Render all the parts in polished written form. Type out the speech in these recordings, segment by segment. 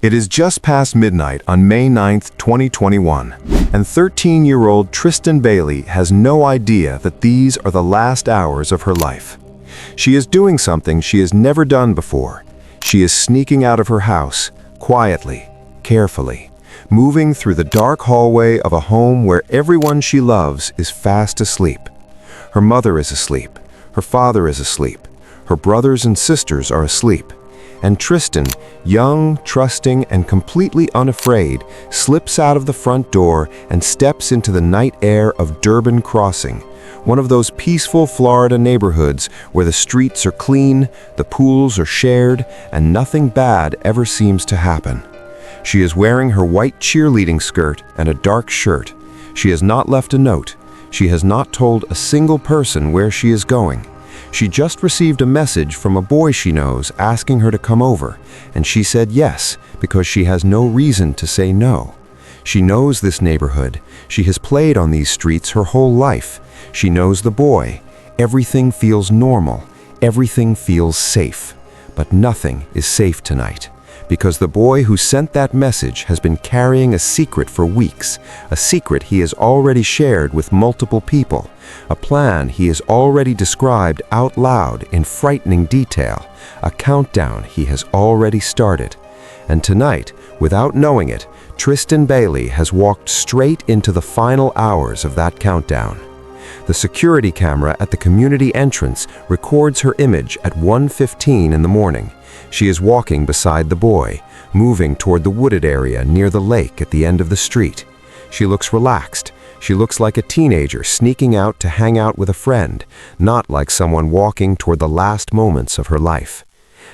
It is just past midnight on May 9th, 2021, and 13-year-old Tristan Bailey has no idea that these are the last hours of her life. She is doing something she has never done before. She is sneaking out of her house, quietly, carefully, moving through the dark hallway of a home where everyone she loves is fast asleep. Her mother is asleep, her father is asleep, her brothers and sisters are asleep. And Tristan, young, trusting, and completely unafraid, slips out of the front door and steps into the night air of Durban Crossing, one of those peaceful Florida neighborhoods where the streets are clean, the pools are shared, and nothing bad ever seems to happen. She is wearing her white cheerleading skirt and a dark shirt. She has not left a note. She has not told a single person where she is going. She just received a message from a boy she knows asking her to come over, and she said yes because she has no reason to say no. She knows this neighborhood. She has played on these streets her whole life. She knows the boy. Everything feels normal. Everything feels safe. But nothing is safe tonight, because the boy who sent that message has been carrying a secret for weeks, a secret he has already shared with multiple people, a plan he has already described out loud in frightening detail, a countdown he has already started. And tonight, without knowing it, Tristan Bailey has walked straight into the final hours of that countdown. The security camera at the community entrance records her image at 1:15 in the morning. She is walking beside the boy, moving toward the wooded area near the lake at the end of the street. She looks relaxed. She looks like a teenager sneaking out to hang out with a friend, not like someone walking toward the last moments of her life.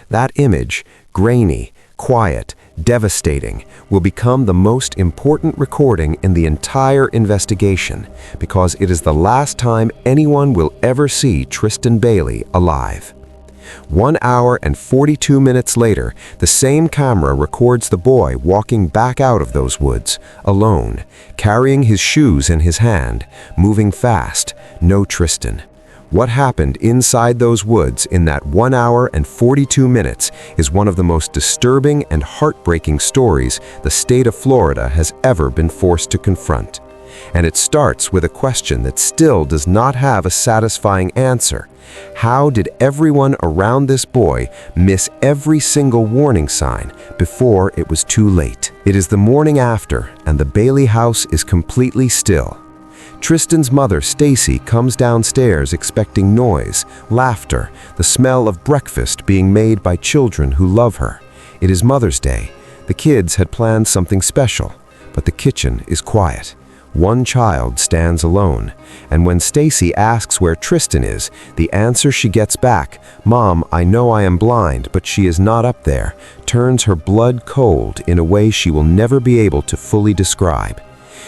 That image, grainy, quiet, devastating, will become the most important recording in the entire investigation because it is the last time anyone will ever see Tristan Bailey alive. 1 hour and 42 minutes later, the same camera records the boy walking back out of those woods, alone, carrying his shoes in his hand, moving fast, no Tristan. What happened inside those woods in that 1 hour and 42 minutes is one of the most disturbing and heartbreaking stories the state of Florida has ever been forced to confront. And it starts with a question that still does not have a satisfying answer. How did everyone around this boy miss every single warning sign before it was too late? It is the morning after, and the Bailey house is completely still. Tristan's mother, Stacy, comes downstairs expecting noise, laughter, the smell of breakfast being made by children who love her. It is Mother's Day. The kids had planned something special, but the kitchen is quiet. One child stands alone, and when Stacy asks where Tristan is, the answer she gets back, "Mom, I know I am blind, but she is not up there," turns her blood cold in a way she will never be able to fully describe.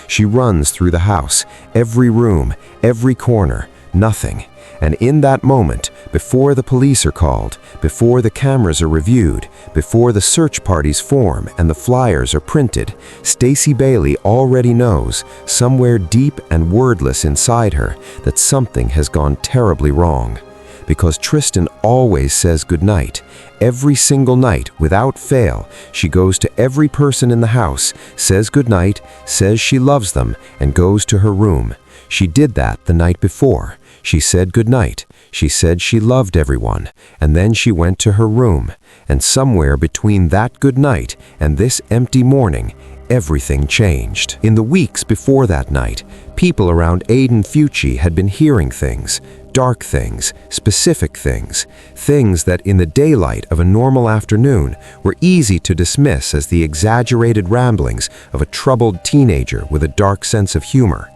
She runs through the house, every room, every corner, nothing. And in that moment, before the police are called, before the cameras are reviewed, before the search parties form and the flyers are printed, Stacy Bailey already knows, somewhere deep and wordless inside her, that something has gone terribly wrong. Because Tristan always says goodnight. Every single night, without fail, she goes to every person in the house, says goodnight, says she loves them, and goes to her room. She did that the night before. She said goodnight. She said she loved everyone, and then she went to her room. And somewhere between that goodnight and this empty morning, everything changed. In the weeks before that night, people around Aiden Fucci had been hearing things, dark things, specific things, things that in the daylight of a normal afternoon were easy to dismiss as the exaggerated ramblings of a troubled teenager with a dark sense of humor.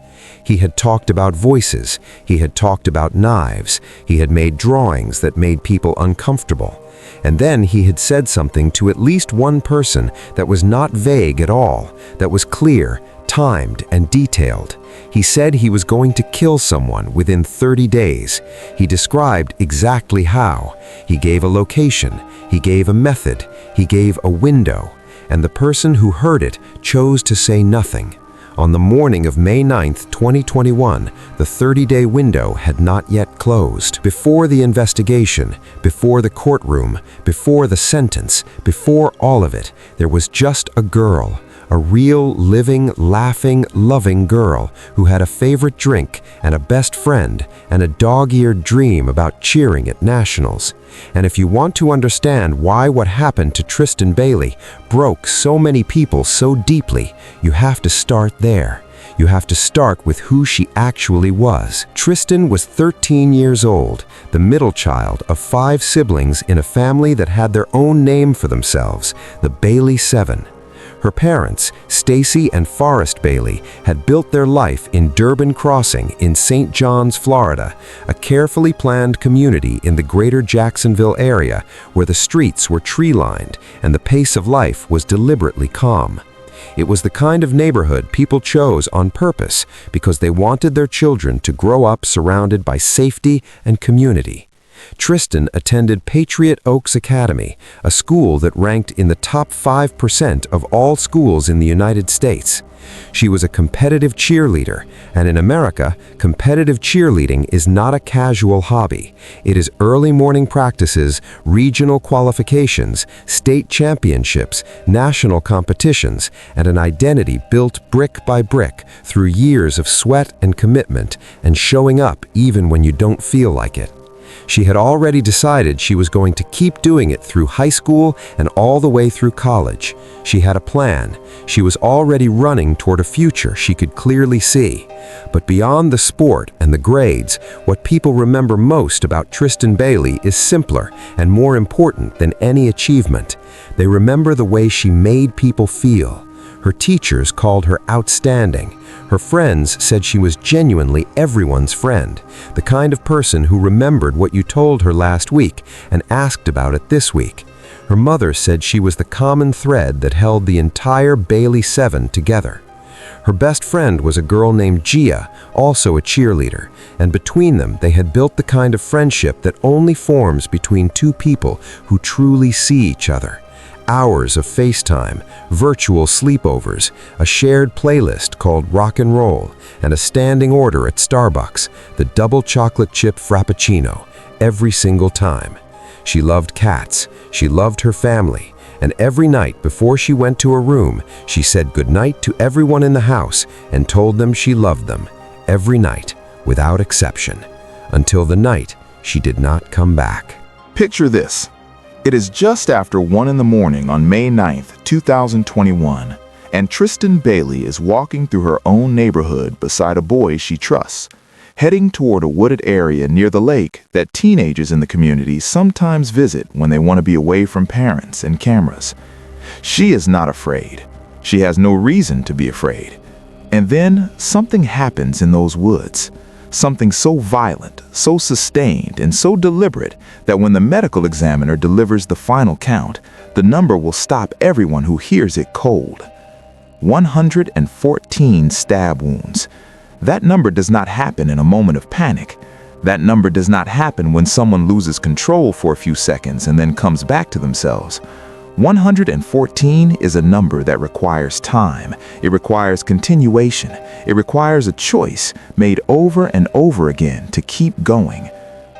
He had talked about voices, he had talked about knives, he had made drawings that made people uncomfortable. And then he had said something to at least one person that was not vague at all, that was clear, timed, and detailed. He said he was going to kill someone within 30 days. He described exactly how. He gave a location, he gave a method, he gave a window. And the person who heard it chose to say nothing. On the morning of May 9, 2021, the 30-day window had not yet closed. Before the investigation, before the courtroom, before the sentence, before all of it, there was just a girl. A real, living, laughing, loving girl who had a favorite drink and a best friend and a dog-eared dream about cheering at nationals. And if you want to understand why what happened to Tristan Bailey broke so many people so deeply, you have to start there. You have to start with who she actually was. Tristan was 13 years old, the middle child of 5 siblings in a family that had their own name for themselves, the Bailey Seven. Her parents, Stacy and Forrest Bailey, had built their life in Durbin Crossing in St. John's, Florida, a carefully planned community in the greater Jacksonville area where the streets were tree-lined and the pace of life was deliberately calm. It was the kind of neighborhood people chose on purpose because they wanted their children to grow up surrounded by safety and community. Tristan attended Patriot Oaks Academy, a school that ranked in the top 5% of all schools in the United States. She was a competitive cheerleader, and in America, competitive cheerleading is not a casual hobby. It is early morning practices, regional qualifications, state championships, national competitions, and an identity built brick by brick through years of sweat and commitment and showing up even when you don't feel like it. She had already decided she was going to keep doing it through high school and all the way through college. She had a plan. She was already running toward a future she could clearly see. But beyond the sport and the grades, what people remember most about Tristan Bailey is simpler and more important than any achievement. They remember the way she made people feel. Her teachers called her outstanding. Her friends said she was genuinely everyone's friend, the kind of person who remembered what you told her last week and asked about it this week. Her mother said she was the common thread that held the entire Bailey Seven together. Her best friend was a girl named Gia, also a cheerleader, and between them they had built the kind of friendship that only forms between two people who truly see each other. Hours of FaceTime, virtual sleepovers, a shared playlist called Rock and Roll, and a standing order at Starbucks, the double chocolate chip frappuccino, every single time. She loved cats, she loved her family, and every night before she went to her room, she said goodnight to everyone in the house and told them she loved them, every night, without exception, until the night she did not come back. Picture this. It is just after 1 in the morning on May 9th, 2021, and Tristan Bailey is walking through her own neighborhood beside a boy she trusts, heading toward a wooded area near the lake that teenagers in the community sometimes visit when they want to be away from parents and cameras. She is not afraid. She has no reason to be afraid. And then something happens in those woods. Something so violent, so sustained, and so deliberate that when the medical examiner delivers the final count, the number will stop everyone who hears it cold. 114 stab wounds. That number does not happen in a moment of panic. That number does not happen when someone loses control for a few seconds and then comes back to themselves. 114 is a number that requires time. It requires continuation. It requires a choice made over and over again to keep going.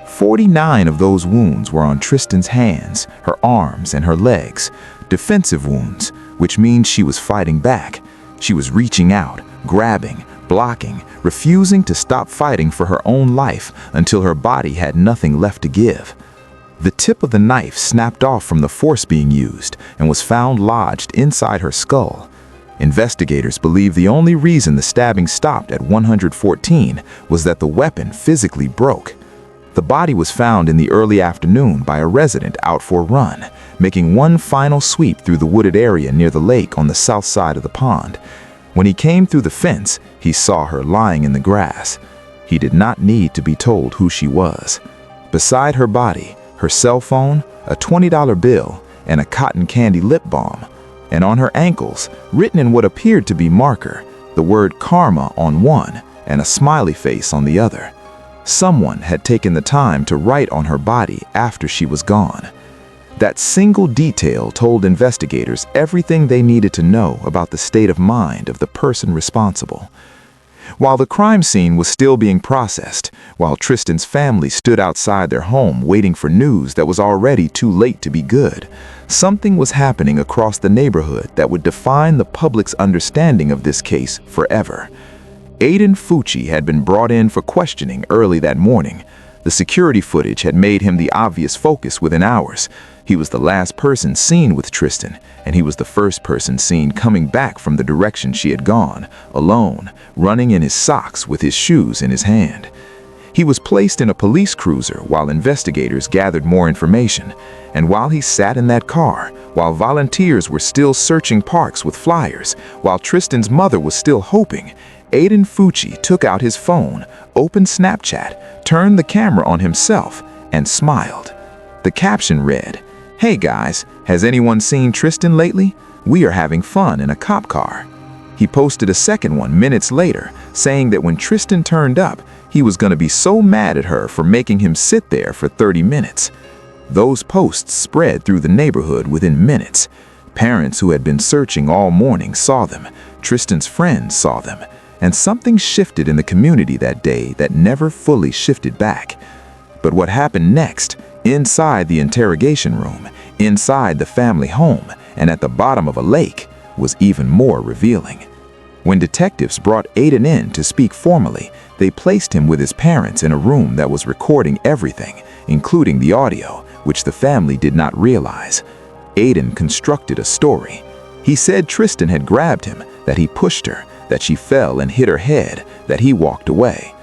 49 of those wounds were on Tristan's hands, her arms, and her legs. Defensive wounds, which means she was fighting back. She was reaching out, grabbing, blocking, refusing to stop fighting for her own life until her body had nothing left to give. The tip of the knife snapped off from the force being used and was found lodged inside her skull. Investigators believe the only reason the stabbing stopped at 114 was that the weapon physically broke. The body was found in the early afternoon by a resident out for a run, making one final sweep through the wooded area near the lake on the south side of the pond. When he came through the fence, he saw her lying in the grass. He did not need to be told who she was. Beside her body, her cell phone, a $20 bill, and a cotton candy lip balm. And on her ankles, written in what appeared to be marker, the word karma on one and a smiley face on the other. Someone had taken the time to write on her body after she was gone. That single detail told investigators everything they needed to know about the state of mind of the person responsible. While the crime scene was still being processed, while Tristan's family stood outside their home waiting for news that was already too late to be good, something was happening across the neighborhood that would define the public's understanding of this case forever. Aiden Fucci had been brought in for questioning early that morning. The security footage had made him the obvious focus within hours. He was the last person seen with Tristan, and he was the first person seen coming back from the direction she had gone, alone, running in his socks with his shoes in his hand. He was placed in a police cruiser while investigators gathered more information, and while he sat in that car, while volunteers were still searching parks with flyers, while Tristan's mother was still hoping, Aiden Fucci took out his phone, opened Snapchat, turned the camera on himself, and smiled. The caption read, "Hey guys, has anyone seen Tristan lately? We are having fun in a cop car." He posted a second one minutes later, saying that when Tristan turned up, he was going to be so mad at her for making him sit there for 30 minutes. Those posts spread through the neighborhood within minutes. Parents who had been searching all morning saw them. Tristan's friends saw them. And something shifted in the community that day that never fully shifted back. But what happened next, inside the interrogation room, inside the family home, and at the bottom of a lake, was even more revealing. When detectives brought Aiden in to speak formally, they placed him with his parents in a room that was recording everything, including the audio, which the family did not realize. Aiden constructed a story. He said Tristan had grabbed him, that he pushed her, that she fell and hit her head, that he walked away.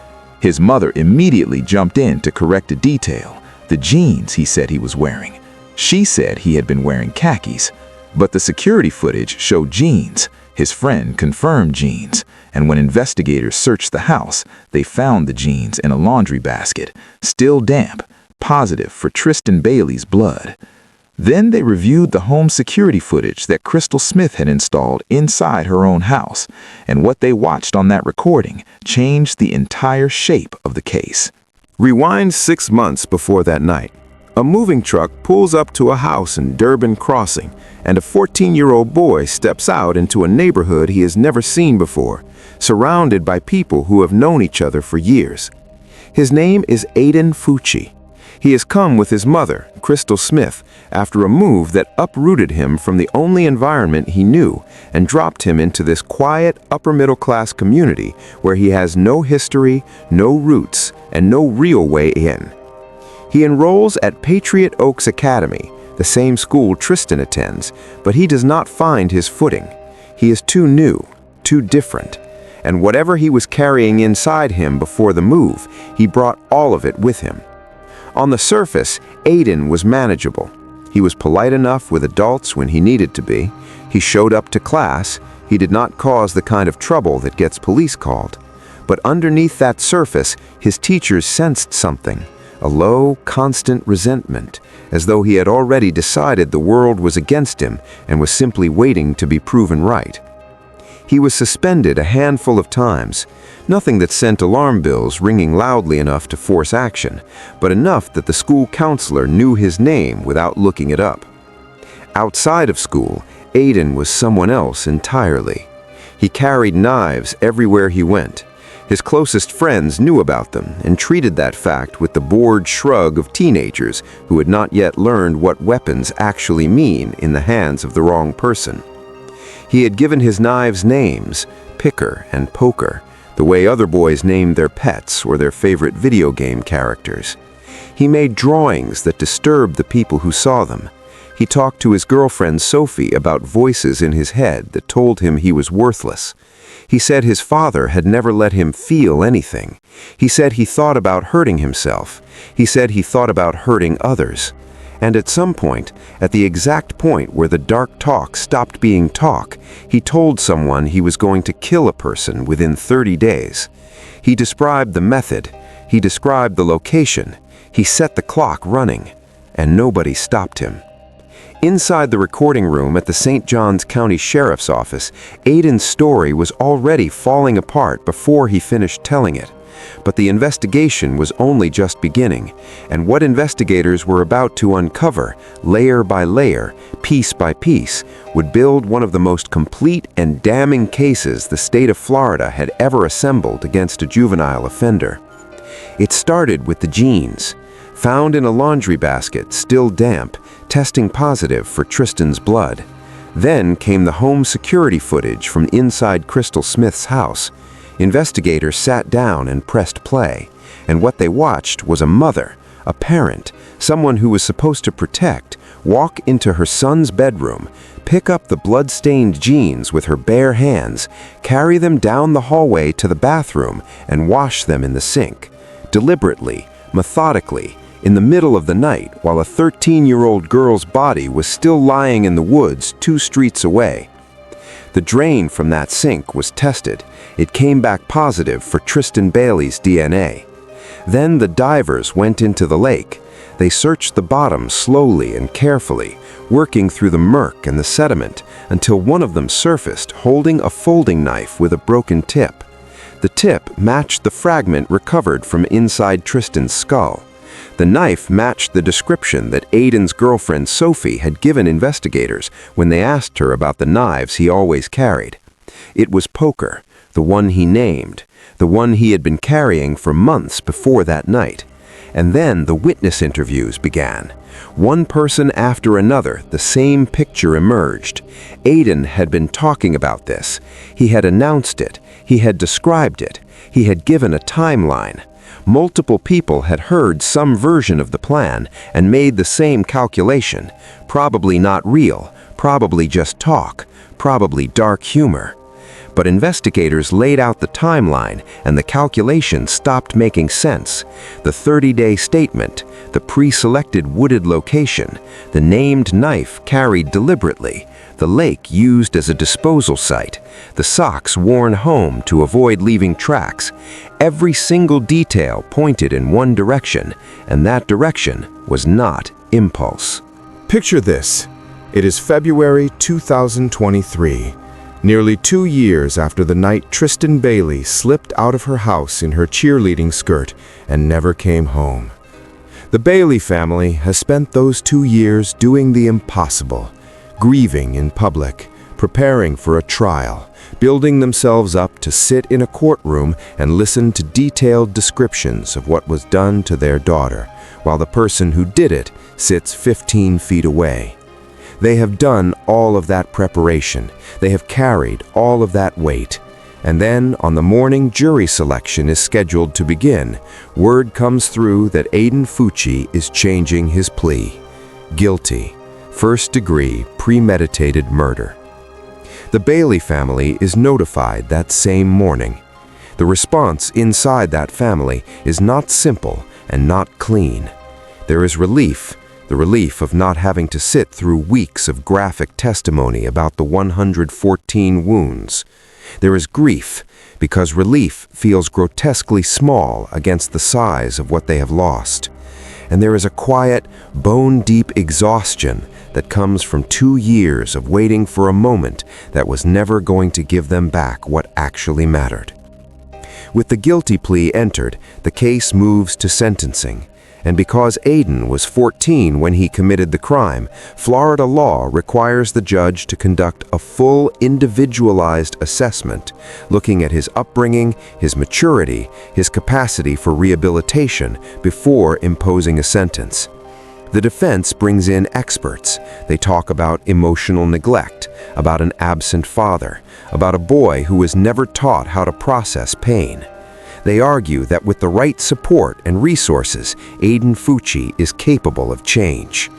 His mother immediately jumped in to correct a detail, the jeans he said he was wearing. She said he had been wearing khakis, but the security footage showed jeans. His friend confirmed jeans, and when investigators searched the house, they found the jeans in a laundry basket, still damp, positive for Tristan Bailey's blood. Then they reviewed the home security footage that Crystal Smith had installed inside her own house, and what they watched on that recording changed the entire shape of the case. Rewind 6 months before that night. A moving truck pulls up to a house in Durban Crossing, and a 14-year-old boy steps out into a neighborhood he has never seen before, surrounded by people who have known each other for years. His name is Aiden Fucci. He has come with his mother, Crystal Smith, after a move that uprooted him from the only environment he knew and dropped him into this quiet, upper-middle-class community where he has no history, no roots, and no real way in. He enrolls at Patriot Oaks Academy, the same school Tristan attends, but he does not find his footing. He is too new, too different, and whatever he was carrying inside him before the move, he brought all of it with him. On the surface, Aiden was manageable. He was polite enough with adults when he needed to be. He showed up to class. He did not cause the kind of trouble that gets police called. But underneath that surface, his teachers sensed something, a low, constant resentment, as though he had already decided the world was against him and was simply waiting to be proven right. He was suspended a handful of times, nothing that sent alarm bells ringing loudly enough to force action, but enough that the school counselor knew his name without looking it up. Outside of school, Aiden was someone else entirely. He carried knives everywhere he went. His closest friends knew about them and treated that fact with the bored shrug of teenagers who had not yet learned what weapons actually mean in the hands of the wrong person. He had given his knives names, Picker and Poker, the way other boys named their pets or their favorite video game characters. He made drawings that disturbed the people who saw them. He talked to his girlfriend Sophie about voices in his head that told him he was worthless. He said his father had never let him feel anything. He said he thought about hurting himself. He said he thought about hurting others. And at some point, at the exact point where the dark talk stopped being talk, he told someone he was going to kill a person within 30 days. He described the method. He described the location. He set the clock running, and nobody stopped him. Inside the recording room at the St. Johns County Sheriff's Office, Aiden's story was already falling apart before he finished telling it. But the investigation was only just beginning, and what investigators were about to uncover, layer by layer, piece by piece, would build one of the most complete and damning cases the state of Florida had ever assembled against a juvenile offender. It started with the jeans, found in a laundry basket, still damp, testing positive for Tristan's blood. Then came the home security footage from inside Crystal Smith's house. Investigators sat down and pressed play, and what they watched was a mother, a parent, someone who was supposed to protect, walk into her son's bedroom, pick up the blood-stained jeans with her bare hands, carry them down the hallway to the bathroom, and wash them in the sink. Deliberately, methodically, in the middle of the night, while a 13-year-old girl's body was still lying in the woods 2 streets away. The drain from that sink was tested. It came back positive for Tristan Bailey's DNA. Then the divers went into the lake. They searched the bottom slowly and carefully, working through the murk and the sediment until one of them surfaced holding a folding knife with a broken tip. The tip matched the fragment recovered from inside Tristan's skull. The knife matched the description that Aiden's girlfriend Sophie had given investigators when they asked her about the knives he always carried. It was poker, the one he named, the one he had been carrying for months before that night. And then the witness interviews began. One person after another, the same picture emerged. Aiden had been talking about this. He had announced it. He had described it. He had given a timeline. Multiple people had heard some version of the plan and made the same calculation. Probably not real, probably just talk, probably dark humor. But investigators laid out the timeline and the calculations stopped making sense. The 30-day statement, the pre-selected wooded location, the named knife carried deliberately, the lake used as a disposal site, the socks worn home to avoid leaving tracks. Every single detail pointed in one direction, and that direction was not impulse. Picture this. It is February 2023. Nearly 2 years after the night Tristan Bailey slipped out of her house in her cheerleading skirt and never came home. The Bailey family has spent those 2 years doing the impossible, grieving in public, preparing for a trial, building themselves up to sit in a courtroom and listen to detailed descriptions of what was done to their daughter, while the person who did it sits 15 feet away. They have done all of that preparation. They have carried all of that weight. And then, on the morning jury selection is scheduled to begin, word comes through that Aiden Fucci is changing his plea. Guilty. First-degree premeditated murder. The Bailey family is notified that same morning. The response inside that family is not simple and not clean. There is relief. The relief of not having to sit through weeks of graphic testimony about the 114 wounds. There is grief, because relief feels grotesquely small against the size of what they have lost. And there is a quiet, bone-deep exhaustion that comes from 2 years of waiting for a moment that was never going to give them back what actually mattered. With the guilty plea entered, the case moves to sentencing. And because Aiden was 14 when he committed the crime, Florida law requires the judge to conduct a full individualized assessment, looking at his upbringing, his maturity, his capacity for rehabilitation before imposing a sentence. The defense brings in experts. They talk about emotional neglect, about an absent father, about a boy who was never taught how to process pain. They argue that with the right support and resources, Aiden Fucci is capable of change.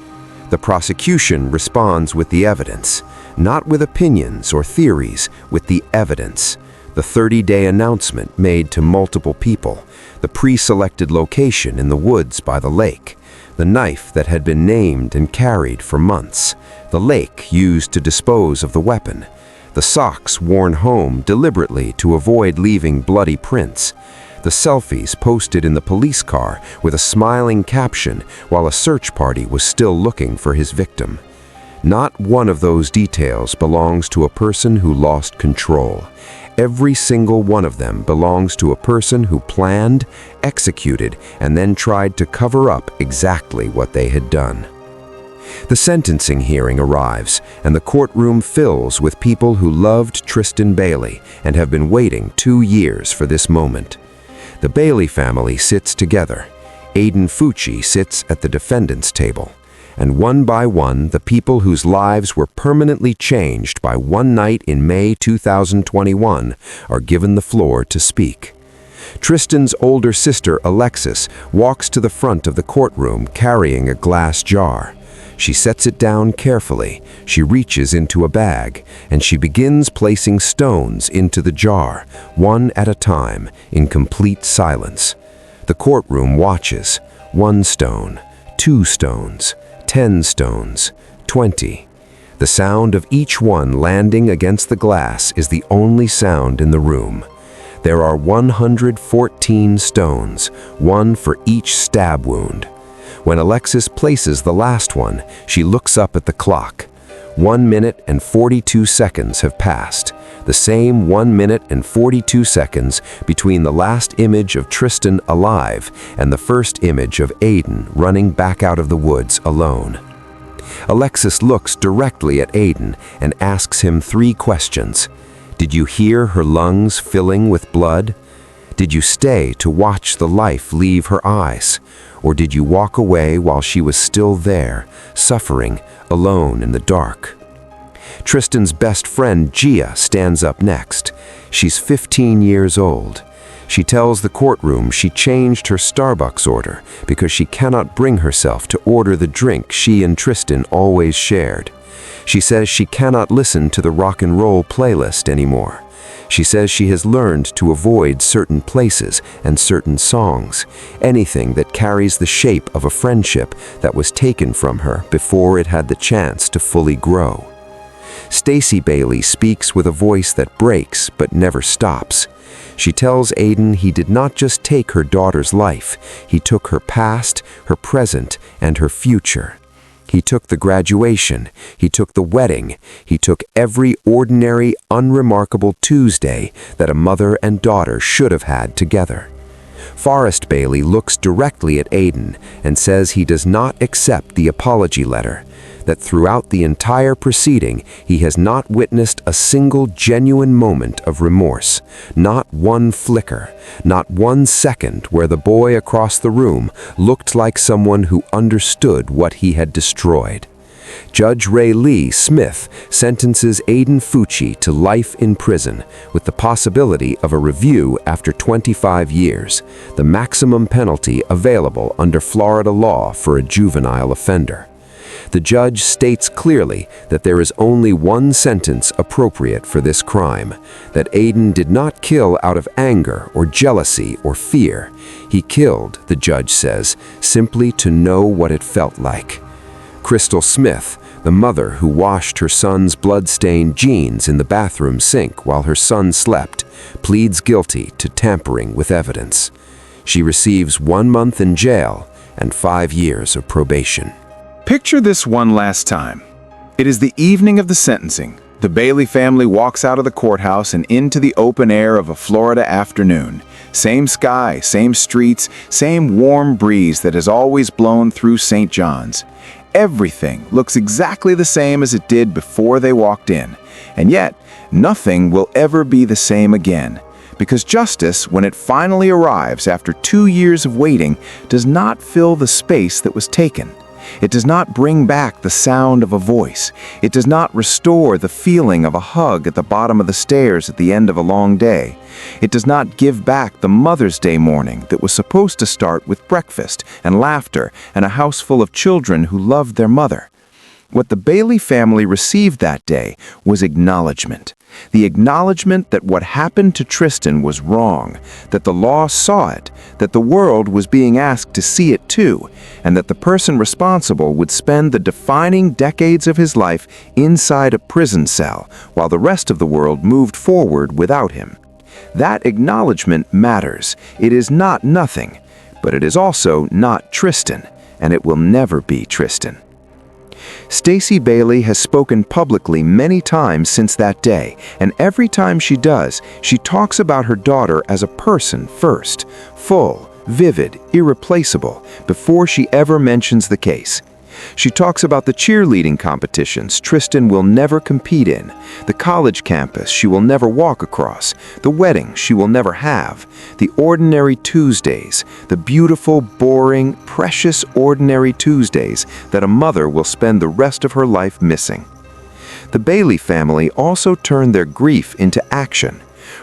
The prosecution responds with the evidence, not with opinions or theories, with the evidence. The 30-day announcement made to multiple people, the pre-selected location in the woods by the lake, the knife that had been named and carried for months, the lake used to dispose of the weapon, the socks worn home deliberately to avoid leaving bloody prints, the selfies posted in the police car with a smiling caption while a search party was still looking for his victim. Not one of those details belongs to a person who lost control. Every single one of them belongs to a person who planned, executed, and then tried to cover up exactly what they had done. The sentencing hearing arrives, and the courtroom fills with people who loved Tristan Bailey and have been waiting 2 years for this moment. The Bailey family sits together. Aiden Fucci sits at the defendant's table. And one by one, the people whose lives were permanently changed by one night in May 2021 are given the floor to speak. Tristan's older sister, Alexis, walks to the front of the courtroom carrying a glass jar. She sets it down carefully, she reaches into a bag, and she begins placing stones into the jar, one at a time, in complete silence. The courtroom watches. 1 stone, 2 stones, 10 stones, 20. The sound of each one landing against the glass is the only sound in the room. There are 114 stones, one for each stab wound. When Alexis places the last one, she looks up at the clock. 1 minute and 42 seconds have passed. The same 1 minute and 42 seconds between the last image of Tristan alive and the first image of Aiden running back out of the woods alone. Alexis looks directly at Aiden and asks him 3 questions. Did you hear her lungs filling with blood? Did you stay to watch the life leave her eyes? Or did you walk away while she was still there, suffering, alone in the dark? Tristan's best friend, Gia, stands up next. She's 15 years old. She tells the courtroom she changed her Starbucks order because she cannot bring herself to order the drink she and Tristan always shared. She says she cannot listen to the rock and roll playlist anymore. She says she has learned to avoid certain places and certain songs, anything that carries the shape of a friendship that was taken from her before it had the chance to fully grow. Stacy Bailey speaks with a voice that breaks but never stops. She tells Aiden he did not just take her daughter's life, he took her past, her present, and her future. He took the graduation, he took the wedding, he took every ordinary, unremarkable Tuesday that a mother and daughter should have had together. Forrest Bailey looks directly at Aiden and says he does not accept the apology letter, that throughout the entire proceeding he has not witnessed a single genuine moment of remorse, not one flicker, not 1 second where the boy across the room looked like someone who understood what he had destroyed. Judge Ray Lee Smith sentences Aiden Fucci to life in prison with the possibility of a review after 25 years, the maximum penalty available under Florida law for a juvenile offender. The judge states clearly that there is only one sentence appropriate for this crime, that Aiden did not kill out of anger or jealousy or fear. He killed, the judge says, simply to know what it felt like. Crystal Smith, the mother who washed her son's blood-stained jeans in the bathroom sink while her son slept, pleads guilty to tampering with evidence. She receives 1 month in jail and 5 years of probation. Picture this one last time. It is the evening of the sentencing. The Bailey family walks out of the courthouse and into the open air of a Florida afternoon. Same sky, same streets, same warm breeze that has always blown through St. John's. Everything looks exactly the same as it did before they walked in. And yet, nothing will ever be the same again. Because justice, when it finally arrives after 2 years of waiting, does not fill the space that was taken. It does not bring back the sound of a voice. It does not restore the feeling of a hug at the bottom of the stairs at the end of a long day. It does not give back the Mother's Day morning that was supposed to start with breakfast and laughter and a house full of children who loved their mother. What the Bailey family received that day was acknowledgement. The acknowledgement that what happened to Tristan was wrong, that the law saw it, that the world was being asked to see it too, and that the person responsible would spend the defining decades of his life inside a prison cell while the rest of the world moved forward without him. That acknowledgement matters. It is not nothing, but it is also not Tristan, and it will never be Tristan. Stacey Bailey has spoken publicly many times since that day, and every time she does, she talks about her daughter as a person first, full, vivid, irreplaceable, before she ever mentions the case. She talks about the cheerleading competitions Tristan will never compete in, the college campus she will never walk across, the wedding she will never have, the ordinary Tuesdays, the beautiful, boring, precious ordinary Tuesdays that a mother will spend the rest of her life missing. The Bailey family also turned their grief into action.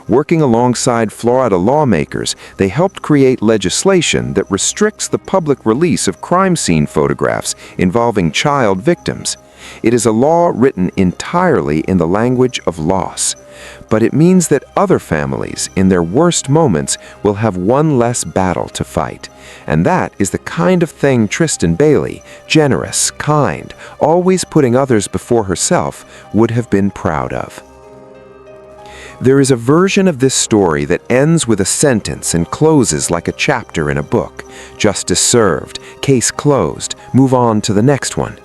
Working alongside Florida lawmakers, they helped create legislation that restricts the public release of crime scene photographs involving child victims. It is a law written entirely in the language of loss. But it means that other families, in their worst moments, will have one less battle to fight. And that is the kind of thing Tristan Bailey, generous, kind, always putting others before herself, would have been proud of. There is a version of this story that ends with a sentence and closes like a chapter in a book. Justice served, case closed, move on to the next one.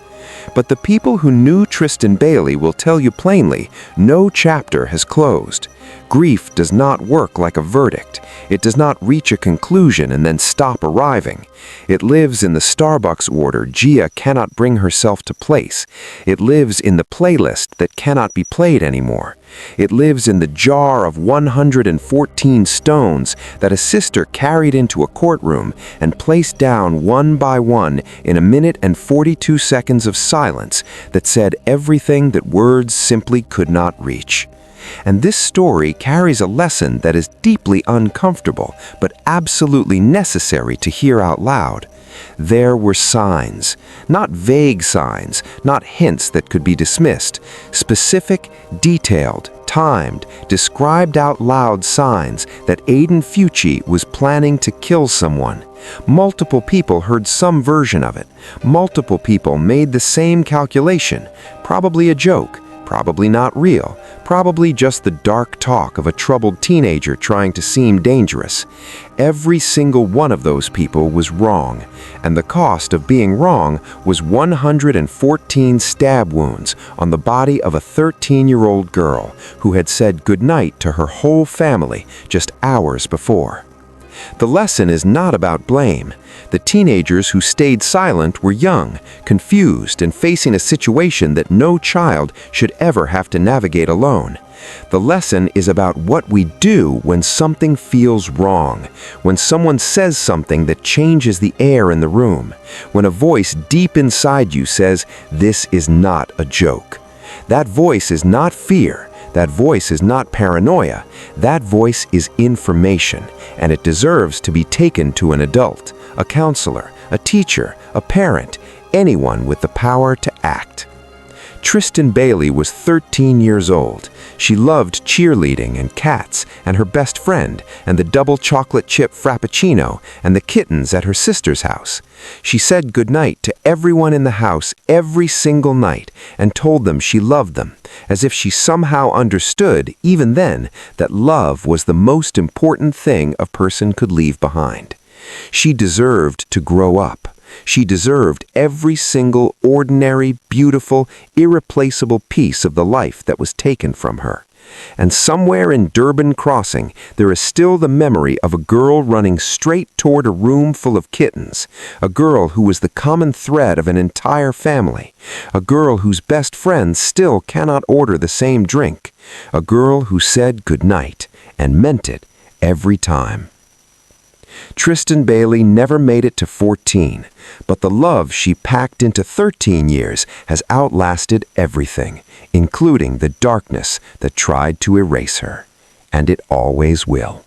But the people who knew Tristan Bailey will tell you plainly, no chapter has closed. Grief does not work like a verdict. It does not reach a conclusion and then stop arriving. It lives in the Starbucks order Gia cannot bring herself to place. It lives in the playlist that cannot be played anymore. It lives in the jar of 114 stones that a sister carried into a courtroom and placed down one by one in a minute and 42 seconds of silence that said everything that words simply could not reach. And this story carries a lesson that is deeply uncomfortable, but absolutely necessary to hear out loud. There were signs, not vague signs, not hints that could be dismissed, specific, detailed, timed, described out loud signs that Aiden Fucci was planning to kill someone. Multiple people heard some version of it. Multiple people made the same calculation, probably a joke, probably not real, probably just the dark talk of a troubled teenager trying to seem dangerous. Every single one of those people was wrong, and the cost of being wrong was 114 stab wounds on the body of a 13-year-old girl who had said goodnight to her whole family just hours before. The lesson is not about blame. The teenagers who stayed silent were young, confused, and facing a situation that no child should ever have to navigate alone. The lesson is about what we do when something feels wrong, when someone says something that changes the air in the room, when a voice deep inside you says, "This is not a joke." That voice is not fear. That voice is not paranoia. That voice is information, and it deserves to be taken to an adult, a counselor, a teacher, a parent, anyone with the power to act. Tristan Bailey was 13 years old. She loved cheerleading and cats and her best friend and the double chocolate chip frappuccino and the kittens at her sister's house. She said goodnight to everyone in the house every single night and told them she loved them, as if she somehow understood, even then, that love was the most important thing a person could leave behind. She deserved to grow up. She deserved every single ordinary, beautiful, irreplaceable piece of the life that was taken from her. And somewhere in Durban Crossing, there is still the memory of a girl running straight toward a room full of kittens, a girl who was the common thread of an entire family, a girl whose best friend still cannot order the same drink, a girl who said goodnight and meant it every time. Tristan Bailey never made it to 14, but the love she packed into 13 years has outlasted everything, including the darkness that tried to erase her. And it always will.